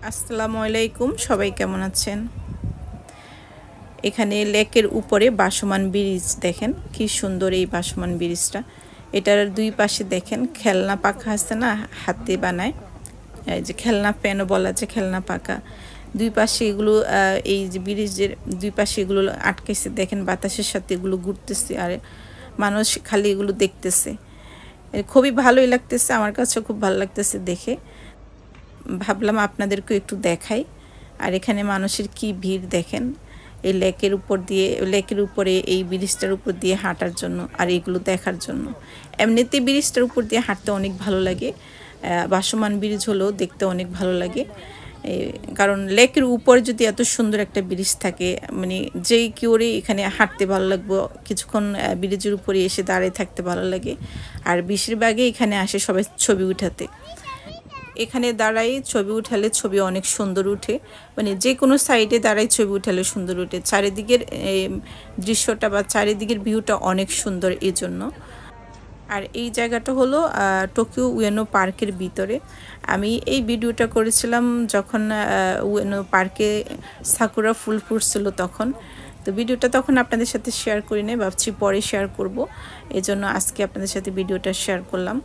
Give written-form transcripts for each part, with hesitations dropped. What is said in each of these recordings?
আসসালামু আলাইকুম, সবাই কেমন আছেন? এখানে লেকের উপরে ভাসমান ব্রিজ দেখেন, কি সুন্দর এই ভাসমান ব্রিজটা। এটার দুই পাশে দেখেন খেলনা পাখা আছে না, হাতে বানায়, এই যে খেলনা প্যানও বলা যায়, খেলনা পাখা। দুই পাশে এগুলো এই যে ব্রিজের দুই পাশে এগুলো আটকেছে দেখেন, বাতাসের সাথে এগুলো ঘুরতেছে আর মানুষ খালি এগুলো দেখতেছে। খুবই ভালোই লাগতেছে, আমার কাছে খুব ভালো লাগতেছে দেখে। ভাবলাম আপনাদেরকে একটু দেখাই। আর এখানে মানুষের কি ভিড় দেখেন, এই লেকের উপরে এই ব্রিজটার উপর দিয়ে হাঁটার জন্য আর এগুলো দেখার জন্য। এমনিতে ব্রিজটার উপর দিয়ে হাঁটতে অনেক ভালো লাগে, ভাসমান ব্রিজ হলেও দেখতে অনেক ভালো লাগে। কারণ লেকের উপরে যদি এত সুন্দর একটা ব্রিজ থাকে, মানে যেই কেউরে এখানে হাঁটতে ভালো লাগবে, কিছুক্ষণ ব্রিজের উপরে এসে দাঁড়িয়ে থাকতে ভালো লাগে। আর বেশিরভাগই এখানে আসে সবাই ছবি উঠাতে। এখানে দাঁড়াই ছবি উঠালে ছবি অনেক সুন্দর উঠে, মানে যে কোনো সাইডে দাঁড়াই ছবি উঠালে সুন্দর উঠে। চারিদিকের দৃশ্যটা বা চারিদিকের ভিউটা অনেক সুন্দর এই জন্য। আর এই জায়গাটা হলো টোকিও উয়েনো পার্কের ভিতরে। আমি এই ভিডিওটা করেছিলাম যখন উয়েনো পার্কে সাকুরা ফুল ফুটছিল তখন। তো ভিডিওটা তখন আপনাদের সাথে শেয়ার করি নাই, ভাবছি পরে শেয়ার করব, এই জন্য আজকে আপনাদের সাথে ভিডিওটা শেয়ার করলাম।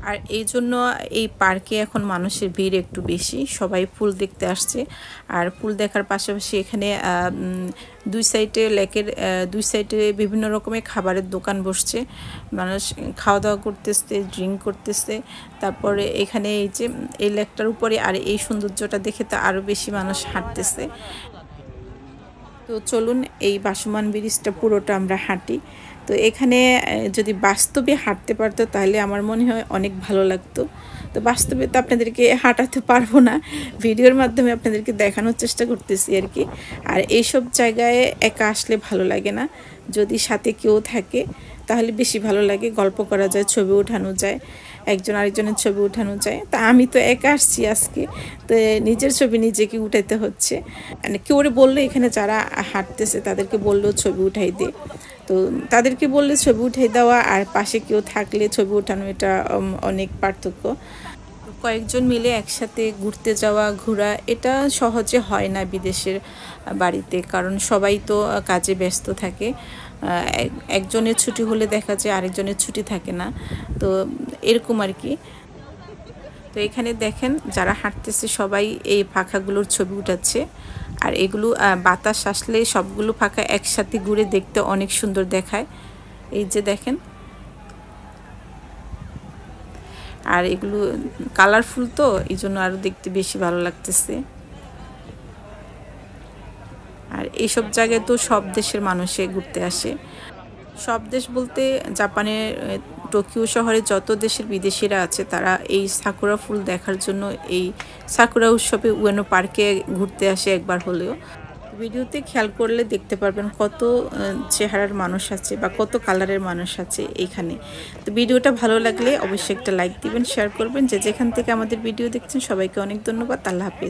আর এই জন্য এই পার্কে এখন মানুষের ভিড় একটু বেশি, সবাই ফুল দেখতে আসছে। আর ফুল দেখার পাশাপাশি এখানে লেকের দুই সাইডে বিভিন্ন রকমের খাবারের দোকান বসছে, মানুষ খাওয়া দাওয়া করতেছে, ড্রিঙ্ক করতেছে। তারপরে এখানে এই যে এই লেকটার উপরে আর এই সৌন্দর্যটা দেখে তো আরও বেশি মানুষ হাঁটতেছে। তো চলুন এই ভাসমান ব্রিজটা পুরোটা আমরা হাঁটি। তো এখানে যদি বাস্তবে হাঁটতে পারতো তাহলে আমার মনে হয় অনেক ভালো লাগতো। তো বাস্তবে তো আপনাদেরকে হাঁটাতে পারবো না, ভিডিওর মাধ্যমে আপনাদেরকে দেখানোর চেষ্টা করতেছি আর কি। আর এইসব জায়গায় একা আসলে ভালো লাগে না, যদি সাথে কেউ থাকে তাহলে বেশি ভালো লাগে, গল্প করা যায়, ছবি ওঠানো যায়, একজন আরেকজনের ছবি উঠানো যায়। তা আমি তো একা আসছি আজকে, তো নিজের ছবি নিজেকে উঠাইতে হচ্ছে। মানে কেউ বললো এখানে যারা হাঁটতেছে তাদেরকে বললেও ছবি উঠাই দে, তো তাদেরকে বললে ছবি উঠাই দেওয়া আর পাশে কেউ থাকলে ছবি ওঠানো, এটা অনেক পার্থক্য। কয়েকজন মিলে একসাথে ঘুরতে যাওয়া ঘোরা এটা সহজে হয় না বিদেশের বাড়িতে, কারণ সবাই তো কাজে ব্যস্ত থাকে। একজনের ছুটি হলে দেখা যায় আরেকজনের ছুটি থাকে না, তো এরকম আর কি। তো এখানে দেখেন যারা হাঁটতেছে সবাই এই পাখাগুলোর ছবি উঠাচ্ছে। আর এগুলো বাতাস আসলে সবগুলো পাখা একসাথে ঘুরে দেখতে অনেক সুন্দর দেখায়, এই যে দেখেন। আর এগুলো কালারফুল তো এই জন্য আরও দেখতে বেশি ভালো লাগতেছে। আর এইসব জায়গায় তো সব দেশের মানুষে ঘুরতে আসে, সব দেশ বলতে জাপানের টোকিও শহরে যত দেশের বিদেশিরা আছে তারা এই সাকুরা ফুল দেখার জন্য এই সাকুরা উৎসবে উয়েনো পার্কে ঘুরতে আসে একবার হলেও। ভিডিওতে খেয়াল করলে দেখতে পারবেন কত চেহারার মানুষ আছে বা কত কালারের মানুষ আছে এইখানে। তো ভিডিওটা ভালো লাগলে অবশ্যই একটা লাইক দিবেন, শেয়ার করবেন। যে যেখান থেকে আমাদের ভিডিও দেখছেন সবাইকে অনেক ধন্যবাদ। আল্লাহ হাফেজ।